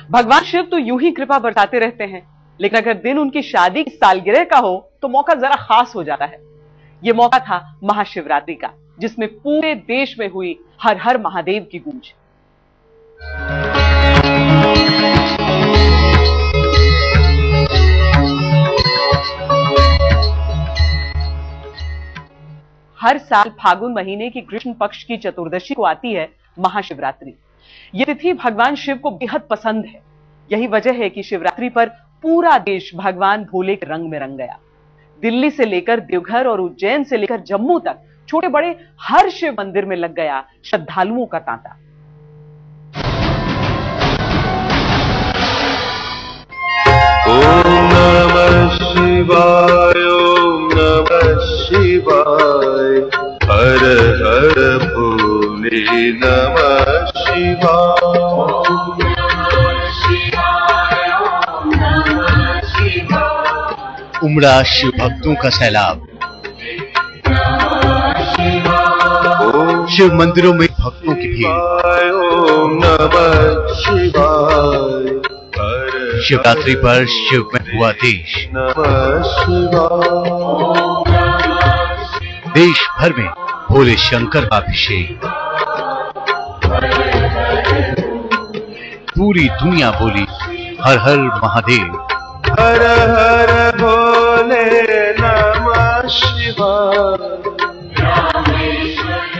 भगवान शिव तो यूं ही कृपा बरसाते रहते हैं, लेकिन अगर दिन उनकी शादी की सालगिरह का हो तो मौका जरा खास हो जाता है। यह मौका था महाशिवरात्रि का, जिसमें पूरे देश में हुई हर हर महादेव की गूंज। हर साल फागुन महीने की कृष्ण पक्ष की चतुर्दशी को आती है महाशिवरात्रि। यह तिथि भगवान शिव को बेहद पसंद है। यही वजह है कि शिवरात्रि पर पूरा देश भगवान भोले के रंग में रंग गया। दिल्ली से लेकर देवघर और उज्जैन से लेकर जम्मू तक छोटे बड़े हर शिव मंदिर में लग गया श्रद्धालुओं का तांता। ओम नमः शिवाय, ओम नमः शिवाय, हर हर भोले नमः शिवाय। उमड़ा शिव भक्तों का सैलाब। शिव मंदिरों में भक्तों की भीड़। ओम नमः शिवाय, शिवरात्रि पर शिव में हुआ देश। नमः शिवाय। देश भर में भोले शंकर का अभिषेक। पूरी दुनिया बोली हर हर महादेव। हर हर भोले नमः शिवाय।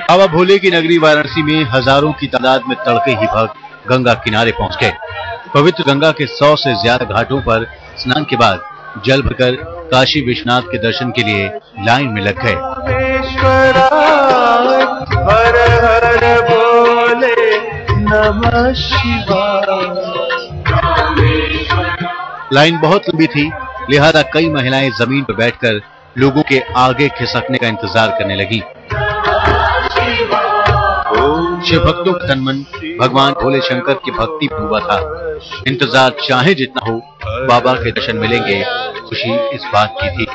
बाबा भोले की नगरी वाराणसी में हजारों की तादाद में तड़के ही भक्त गंगा किनारे पहुंच गए। पवित्र गंगा के 100 से ज्यादा घाटों पर स्नान के बाद जल भरकर काशी विश्वनाथ के दर्शन के लिए लाइन में लग गए। हर हर भोले नमः शिवाय। लाइन बहुत लंबी थी, लिहाजा कई महिलाएं जमीन पर बैठकर लोगों के आगे खिसकने का इंतजार करने लगी। शिव भक्तों का तन मन भगवान भोले शंकर की भक्ति में डूबा था। इंतजार चाहे जितना हो, बाबा के दर्शन मिलेंगे, खुशी इस बात की थी।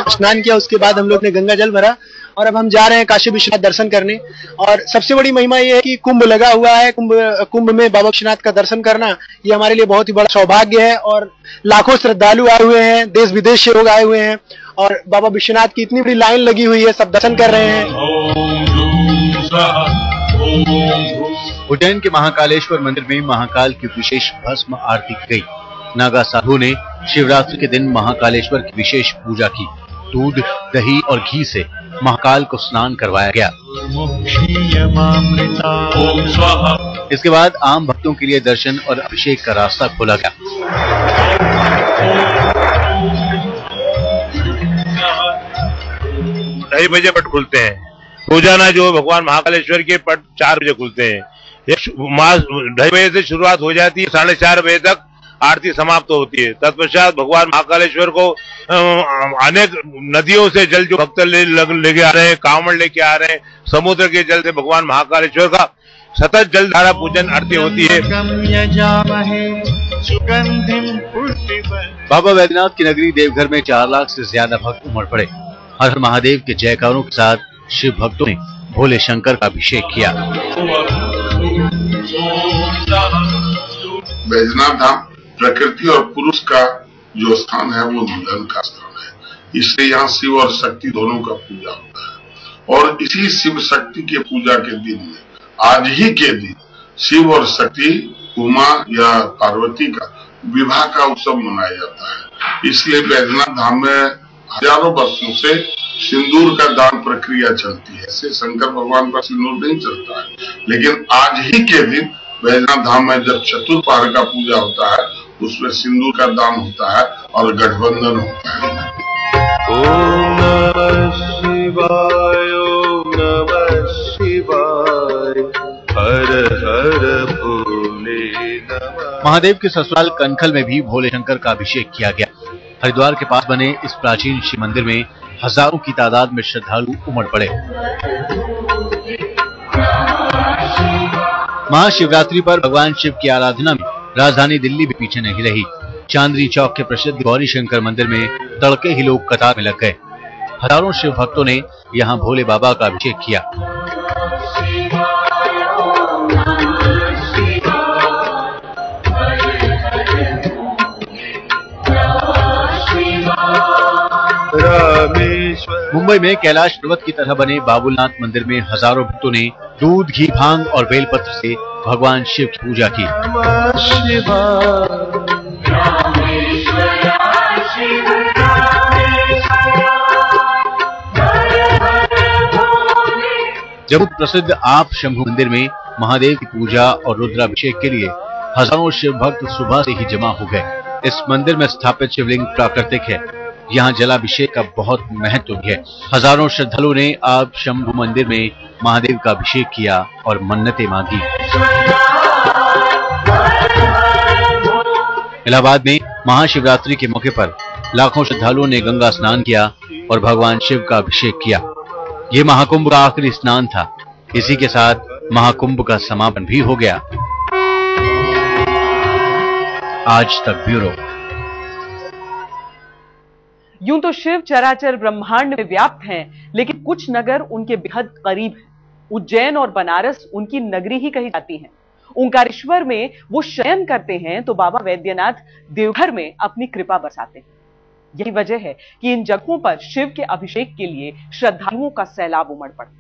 स्नान किया, उसके बाद हम लोग ने गंगा जल भरा और अब हम जा रहे हैं काशी विश्वनाथ दर्शन करने। और सबसे बड़ी महिमा ये है कि कुंभ लगा हुआ है। कुंभ में बाबा विश्वनाथ का दर्शन करना ये हमारे लिए बहुत ही बड़ा सौभाग्य है। और लाखों श्रद्धालु आए हुए हैं, देश विदेश से लोग आए हुए हैं और बाबा विश्वनाथ की इतनी बड़ी लाइन लगी हुई है, सब दर्शन कर रहे हैं। उज्जैन के महाकालेश्वर मंदिर में महाकाल की विशेष भस्म आरती की गई। नागा साधु ने शिवरात्रि के दिन महाकालेश्वर की विशेष पूजा की। दूध, दही और घी से महाकाल को स्नान करवाया गया। इसके बाद आम भक्तों के लिए दर्शन और अभिषेक का रास्ता खोला गया। ढाई बजे पट खुलते हैं। रोजाना जो भगवान महाकालेश्वर के पट 4 बजे खुलते हैं। 2:30 बजे से शुरुआत हो जाती है, 4:30 बजे तक आरती समाप्त होती है। तत्पश्चात भगवान महाकालेश्वर को अनेक नदियों से जल जो भक्त लेके आ रहे हैं, कांवड़ लेके आ रहे हैं, समुद्र के जल से भगवान महाकालेश्वर का सतत जल धारा पूजन आरती होती है। बाबा वैद्यनाथ की नगरी देवघर में 4 लाख से ज्यादा भक्त उमड़ पड़े। हर हर महादेव के जयकारों के साथ शिव भक्तों ने भोले शंकर का अभिषेक किया। वैद्यनाथ धाम प्रकृति और पुरुष का जो स्थान है वो मिलन का स्थान है। इसलिए यहाँ शिव और शक्ति दोनों का पूजा होता है। और इसी शिव शक्ति के पूजा के दिन में, आज ही के दिन, शिव और शक्ति उमा या पार्वती का विवाह का उत्सव मनाया जाता है। इसलिए वैद्यनाथ धाम में हजारों वर्षों से सिंदूर का दान प्रक्रिया चलती है। ऐसे शंकर भगवान का सिंदूर नहीं चलता है, लेकिन आज ही के दिन वैद्यनाथ धाम में जब चतुर्पहर का पूजा होता है, उसमें सिंदूर का दान होता है और गठबंधन होता है। ओम नमः शिवाय, ओम नमः शिवाय, हर हर भोले नमः। महादेव के ससुराल कनखल में भी भोले शंकर का अभिषेक किया गया। हरिद्वार के पास बने इस प्राचीन शिव मंदिर में हजारों की तादाद में श्रद्धालु उमड़ पड़े। महाशिवरात्रि पर भगवान शिव की आराधना में राजधानी दिल्ली भी पीछे नहीं रही। चांदनी चौक के प्रसिद्ध गौरी शंकर मंदिर में तड़के ही लोग कतार में लग गए। हजारों शिव भक्तों ने यहाँ भोले बाबा का अभिषेक किया। मुंबई में कैलाश पर्वत की तरह बने बाबुलनाथ मंदिर में हजारों भक्तों ने दूध, घी, भांग और बेलपत्र से भगवान शिव की पूजा की। जम्मू प्रसिद्ध आप शंभू मंदिर में महादेव की पूजा और रुद्राभिषेक के लिए हजारों शिव भक्त सुबह से ही जमा हो गए। इस मंदिर में स्थापित शिवलिंग प्राकृतिक है। यहाँ जलाभिषेक का बहुत महत्व भी है। हजारों श्रद्धालुओं ने आप शंभू मंदिर में महादेव का अभिषेक किया और मन्नतें मांगी। इलाहाबाद में महाशिवरात्रि के मौके पर लाखों श्रद्धालुओं ने गंगा स्नान किया और भगवान शिव का अभिषेक किया। ये महाकुंभ का आखिरी स्नान था। इसी के साथ महाकुंभ का समापन भी हो गया। आज तक ब्यूरो। यूं तो शिव चराचर ब्रह्मांड में व्याप्त हैं, लेकिन कुछ नगर उनके बेहद करीब हैं। उज्जैन और बनारस उनकी नगरी ही कही जाती हैं। ओंकारेश्वर में वो शयन करते हैं तो बाबा वैद्यनाथ देवघर में अपनी कृपा बरसाते हैं। यही वजह है कि इन जगहों पर शिव के अभिषेक के लिए श्रद्धालुओं का सैलाब उमड़ पड़ा।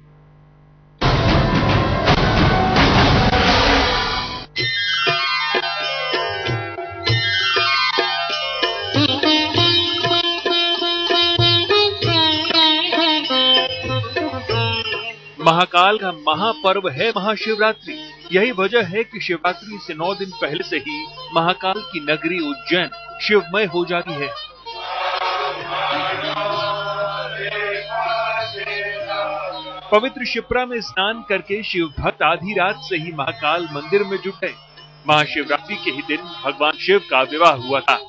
महाकाल का महापर्व है महाशिवरात्रि। यही वजह है कि शिवरात्रि से 9 दिन पहले से ही महाकाल की नगरी उज्जैन शिवमय हो जाती है। पवित्र शिप्रा में स्नान करके शिव भक्त आधी रात से ही महाकाल मंदिर में जुट गए। महाशिवरात्रि के ही दिन भगवान शिव का विवाह हुआ था,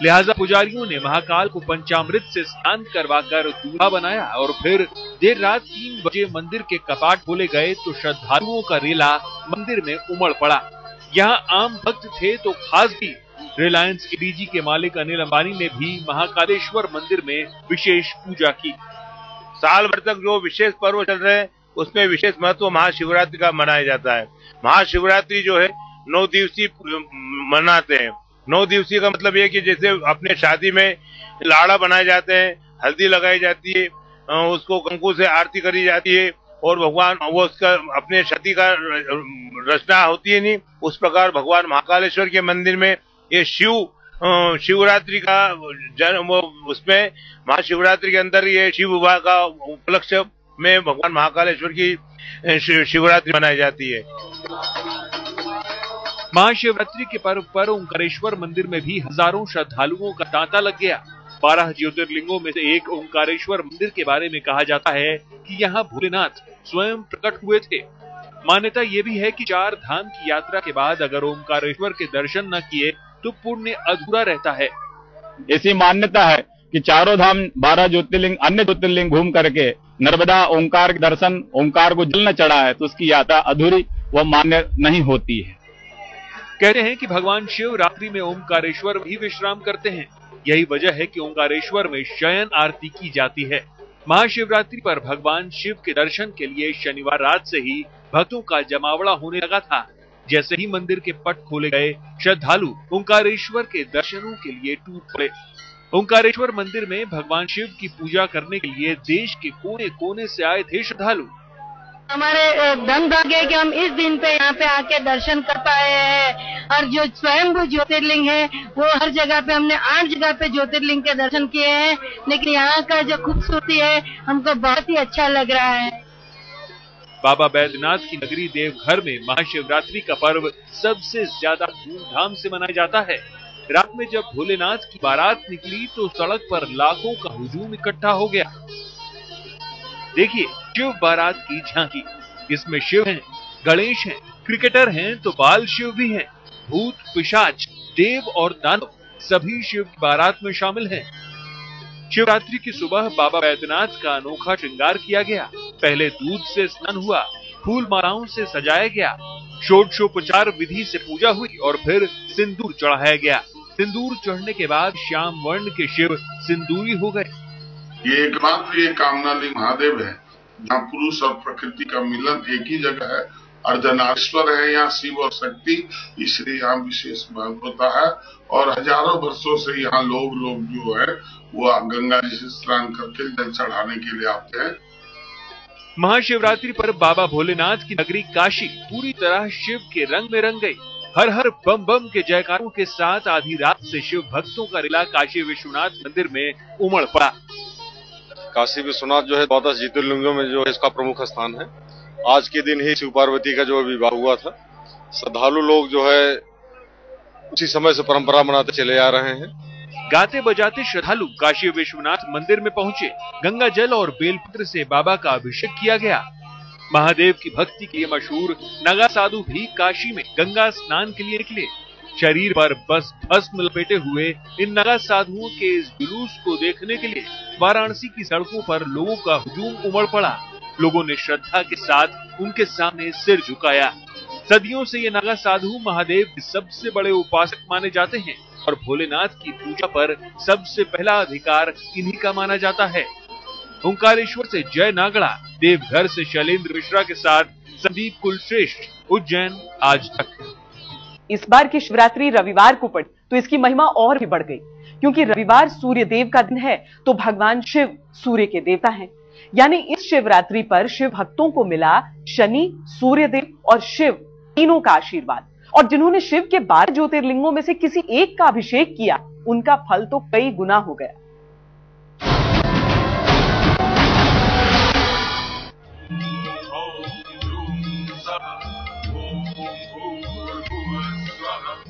लिहाजा पुजारियों ने महाकाल को पंचामृत से स्नान करवाकर दूल्हा बनाया और फिर देर रात 3 बजे मंदिर के कपाट खोले गए तो श्रद्धालुओं का रेला मंदिर में उमड़ पड़ा। यहाँ आम भक्त थे तो खास भी रिलायंस के डीजी के मालिक अनिल अंबानी ने भी महाकालेश्वर मंदिर में विशेष पूजा की। साल भर तक जो विशेष पर्व चल रहे हैं उसमें विशेष महत्व महाशिवरात्रि का मनाया जाता है। महाशिवरात्रि जो है 9 दिवसीय मनाते हैं। 9 दिवसीय का मतलब ये कि जैसे अपने शादी में लाड़ा बनाए जाते हैं, हल्दी लगाई जाती है, उसको कंकु से आरती करी जाती है और भगवान वो उसका अपने सती का रचना होती है नहीं, उस प्रकार भगवान महाकालेश्वर के मंदिर में ये शिवरात्रि का जन्म उसमें महाशिवरात्रि के अंदर ये शिव विवाह का उपलक्ष्य में भगवान महाकालेश्वर की शिवरात्रि मनाई जाती है। महाशिवरात्रि के पर्व पर ओंकारेश्वर मंदिर में भी हजारों श्रद्धालुओं का तांता लग गया। 12 ज्योतिर्लिंगों में से एक ओंकारेश्वर मंदिर के बारे में कहा जाता है कि यहाँ भोलेनाथ स्वयं प्रकट हुए थे। मान्यता ये भी है कि 4 धाम की यात्रा के बाद अगर ओंकारेश्वर के दर्शन न किए तो पुण्य अधूरा रहता है। ऐसी मान्यता है कि चारों धाम 12 ज्योतिर्लिंग अन्य ज्योतिर्लिंग घूम करके नर्मदा ओंकार के दर्शन, ओंकार को जल न चढ़ा है तो उसकी यात्रा अधूरी व मान्य नहीं होती है। कहते हैं कि भगवान शिव रात्रि में ओंकारेश्वर भी विश्राम करते हैं। यही वजह है कि ओंकारेश्वर में शयन आरती की जाती है। महाशिवरात्रि पर भगवान शिव के दर्शन के लिए शनिवार रात से ही भक्तों का जमावड़ा होने लगा था। जैसे ही मंदिर के पट खोले गए, श्रद्धालु ओंकारेश्वर के दर्शनों के लिए टूट पड़े। ओंकारेश्वर मंदिर में भगवान शिव की पूजा करने के लिए देश के कोने कोने से आए थे श्रद्धालु। हमारे धन भाग्य कि हम इस दिन पे यहाँ पे आके दर्शन कर पाए हैं और जो स्वयंभू ज्योतिर्लिंग है वो हर जगह पे हमने 8 जगह पे ज्योतिर्लिंग के दर्शन किए हैं, लेकिन यहाँ का जो खूबसूरती है हमको बहुत ही अच्छा लग रहा है। बाबा बैद्यनाथ की नगरी देवघर में महाशिवरात्रि का पर्व सबसे ज्यादा धूमधाम से मनाया जाता है। रात में जब भोलेनाथ की बारात निकली तो सड़क पर लाखों का हुजूम इकट्ठा हो गया। देखिए शिव बारात की झांकी। इसमें शिव हैं, गणेश हैं, क्रिकेटर हैं तो बाल शिव भी हैं। भूत, पिशाच, देव और दानव सभी शिव की बारात में शामिल हैं। शिवरात्रि की सुबह बाबा बैद्यनाथ का अनोखा श्रृंगार किया गया। पहले दूध से स्नान हुआ, फूल मालाओं से सजाया गया, षोडशोपचार विधि से पूजा हुई और फिर सिंदूर चढ़ाया गया। सिंदूर चढ़ने के बाद श्याम वर्ण के शिव सिंदूरी हो गए। ये एकमात्र ये कामनालिंग महादेव है जहाँ पुरुष और प्रकृति का मिलन एक ही जगह है। अर्धनारीश्वर है यहाँ शिव और शक्ति, इसलिए यहाँ विशेष महत्व होता है। और हजारों वर्षों से यहाँ लोग जो है वो गंगा जी से स्नान करके जल चढ़ाने के लिए आते हैं। महाशिवरात्रि पर बाबा भोलेनाथ की नगरी काशी पूरी तरह शिव के रंग में रंग गई। हर हर बम बम के जयकारों के साथ आधी रात से शिव भक्तों का रिला काशी विश्वनाथ मंदिर में उमड़ पड़ा। काशी विश्वनाथ जो है 12 ज्योतिर्लिंगों में जो है इसका प्रमुख स्थान है। आज के दिन ही शिव पार्वती का जो विवाह हुआ था। श्रद्धालु लोग जो है उसी समय से परंपरा मनाते चले आ रहे हैं। गाते बजाते श्रद्धालु काशी विश्वनाथ मंदिर में पहुंचे। गंगा जल और बेलपत्र से बाबा का अभिषेक किया गया। महादेव की भक्ति के लिए मशहूर नागा साधु भी काशी में गंगा स्नान के लिए निकले। शरीर पर बस भस्म लपेटे हुए इन नागा साधुओं के इस जुलूस को देखने के लिए वाराणसी की सड़कों पर लोगों का हुजूम उमड़ पड़ा। लोगों ने श्रद्धा के साथ उनके सामने सिर झुकाया। सदियों से ये नागा साधु महादेव के सबसे बड़े उपासक माने जाते हैं और भोलेनाथ की पूजा पर सबसे पहला अधिकार इन्हीं का माना जाता है। ओंकारेश्वर से जय नागड़ा, देवघर से शैलेंद्र मिश्रा के साथ संदीप कुलश्रेष्ठ, उज्जैन आज तक। इस बार की शिवरात्रि रविवार को पड़ी तो इसकी महिमा और भी बढ़ गई, क्योंकि रविवार सूर्य देव का दिन है तो भगवान शिव सूर्य के देवता हैं। यानी इस शिवरात्रि पर शिव भक्तों को मिला शनि, सूर्य देव और शिव तीनों का आशीर्वाद। और जिन्होंने शिव के 12 ज्योतिर्लिंगों में से किसी एक का अभिषेक किया, उनका फल तो कई गुना हो गया।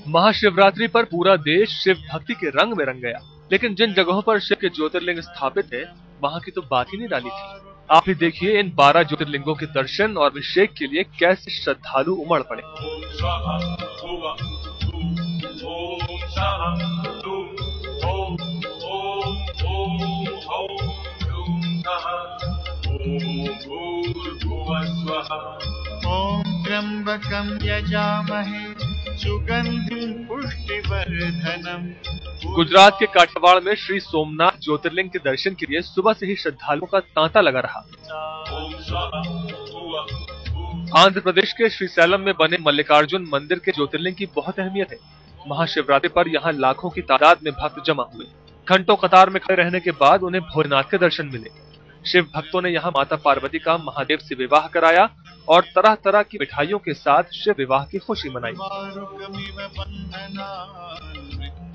महाशिवरात्रि पर पूरा देश शिव भक्ति के रंग में रंग गया, लेकिन जिन जगहों पर शिव के ज्योतिर्लिंग स्थापित है वहां की तो बात ही नहीं डाली थी। आप ही देखिए इन 12 ज्योतिर्लिंगों के दर्शन और अभिषेक के लिए कैसे श्रद्धालु उमड़ पड़े। ओम त्र्यंबकं यजामहे सुगंधिं पुष्टिवर्धनम्। गुजरात के काठियावाड़ में श्री सोमनाथ ज्योतिर्लिंग के दर्शन के लिए सुबह से ही श्रद्धालुओं का तांता लगा रहा। आंध्र प्रदेश के श्रीशैलम में बने मल्लिकार्जुन मंदिर के ज्योतिर्लिंग की बहुत अहमियत है। महाशिवरात्रि पर यहाँ लाखों की तादाद में भक्त जमा हुए। घंटों कतार में खड़े रहने के बाद उन्हें भोलेनाथ के दर्शन मिले। शिव भक्तों ने यहाँ माता पार्वती का महादेव से विवाह कराया और तरह तरह की मिठाइयों के साथ शिव विवाह की खुशी मनाई।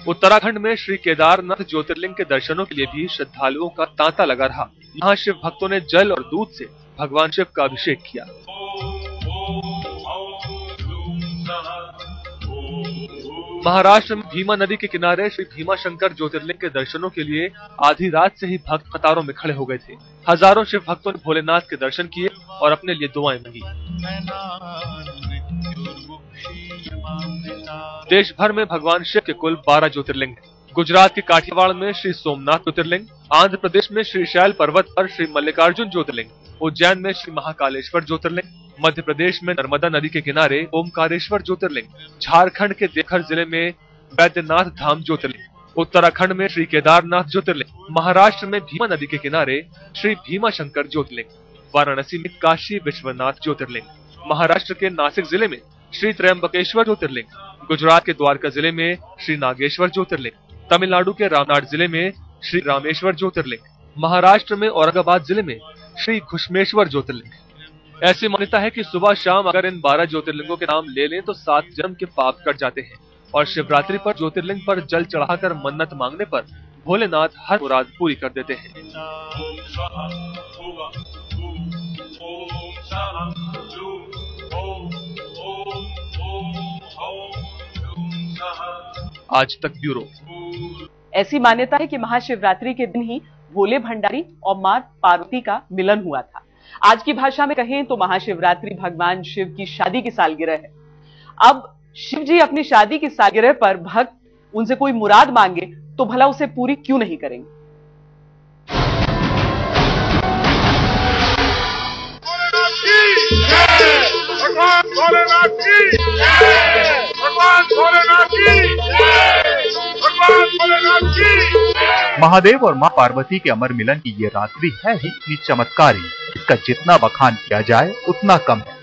उत्तराखंड में श्री केदारनाथ ज्योतिर्लिंग के दर्शनों के लिए भी श्रद्धालुओं का तांता लगा रहा। यहाँ शिव भक्तों ने जल और दूध से भगवान शिव का अभिषेक किया। महाराष्ट्र में भीमा नदी के किनारे श्री भीमा शंकर ज्योतिर्लिंग के दर्शनों के लिए आधी रात से ही भक्त कतारों में खड़े हो गए थे। हजारों शिव भक्तों ने भोलेनाथ के दर्शन किए और अपने लिए दुआएं मांगी। देश भर में भगवान शिव के कुल 12 ज्योतिर्लिंग हैं। गुजरात के काठियावाड़ में श्री सोमनाथ ज्योतिर्लिंग, आंध्र प्रदेश में श्रीशैल पर्वत पर श्री मल्लिकार्जुन ज्योतिर्लिंग, उज्जैन में श्री महाकालेश्वर ज्योतिर्लिंग, मध्य प्रदेश में नर्मदा नदी के किनारे ओमकारेश्वर ज्योतिर्लिंग, झारखंड के देवघर जिले में वैद्यनाथ धाम ज्योतिर्लिंग, उत्तराखंड में श्री केदारनाथ ज्योतिर्लिंग, महाराष्ट्र में भीमा नदी के किनारे श्री भीमा शंकर ज्योतिर्लिंग, वाराणसी में काशी विश्वनाथ ज्योतिर्लिंग, महाराष्ट्र के नासिक जिले में श्री त्र्यंबकेश्वर ज्योतिर्लिंग, गुजरात के द्वारका जिले में श्री नागेश्वर ज्योतिर्लिंग, तमिलनाडु के रामनाथ जिले में श्री रामेश्वर ज्योतिर्लिंग, महाराष्ट्र में औरंगाबाद जिले में श्री घुश्मेश्वर ज्योतिर्लिंग। ऐसी मान्यता है कि सुबह शाम अगर इन 12 ज्योतिर्लिंगों के नाम ले लें तो 7 जन्म के पाप कट जाते हैं और शिवरात्रि पर ज्योतिर्लिंग पर जल चढ़ाकर मन्नत मांगने पर भोलेनाथ हर मुराद पूरी कर देते हैं। आज तक ब्यूरो। ऐसी मान्यता है कि महाशिवरात्रि के दिन ही भोले भंडारी और मां पार्वती का मिलन हुआ था। आज की भाषा में कहें तो महाशिवरात्रि भगवान शिव की शादी की सालगिरह है। अब शिव जी अपनी शादी की सालगिरह पर भक्त उनसे कोई मुराद मांगे तो भला उसे पूरी क्यों नहीं करेंगे। भगवान भोलेनाथ की जय, भगवान भोलेनाथ की जय, भगवान भोलेनाथ की। महादेव और मां पार्वती के अमर मिलन की ये रात्रि है ही इतनी चमत्कारी। जिसका जितना बखान किया जाए उतना कम है।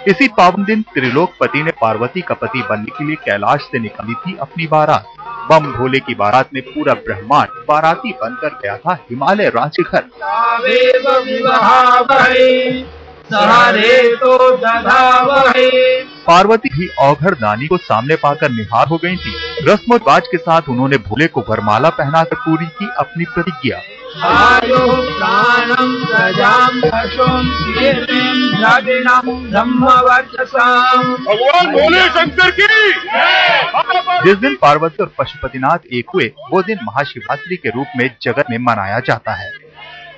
इसी पावन दिन त्रिलोकपति ने पार्वती का पति बनने के लिए कैलाश से निकाली थी अपनी बारात। बम भोले की बारात में पूरा ब्रह्मांड बाराती बनकर गया था हिमालय राजशिखर। पार्वती भी औघड़ दानी को सामने पाकर निहार हो गई थी। रस्मोत्वाज के साथ उन्होंने भोले को वरमाला पहनाकर पूरी की अपनी प्रतिज्ञा। भगवान भोले शंकर की। जिस दिन पार्वती और पशुपतिनाथ एक हुए वो दिन महाशिवरात्रि के रूप में जगत में मनाया जाता है।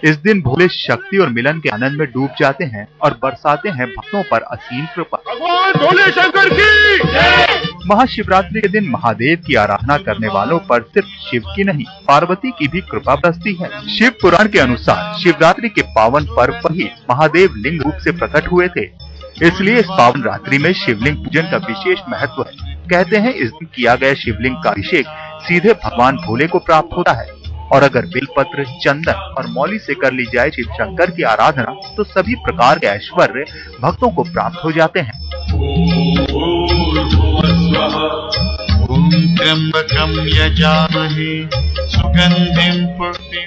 इस दिन भोले शक्ति और मिलन के आनंद में डूब जाते हैं और बरसाते हैं भक्तों पर असीम कृपा। भगवान भोले शंकर की। महाशिवरात्रि के दिन महादेव की आराधना करने वालों पर सिर्फ शिव की नहीं पार्वती की भी कृपा बरसती है। शिव पुराण के अनुसार शिवरात्रि के पावन पर्व पर ही महादेव लिंग रूप से प्रकट हुए थे, इसलिए इस पावन रात्रि में शिवलिंग पूजन का विशेष महत्व है। कहते हैं इस दिन किया गया शिवलिंग का अभिषेक सीधे भगवान भोले को प्राप्त होता है और अगर बेलपत्र, चंदन और मौली से कर ली जाए शिव शंकर की आराधना तो सभी प्रकार के ऐश्वर्य भक्तों को प्राप्त हो जाते हैं।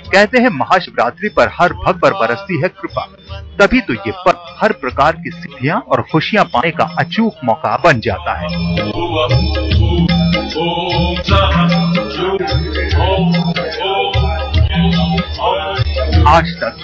कहते हैं महाशिवरात्रि पर हर भक्त पर बरसती है कृपा, तभी तो ये पर्व हर प्रकार की सिद्धियां और खुशियां पाने का अचूक मौका बन जाता है। आज तक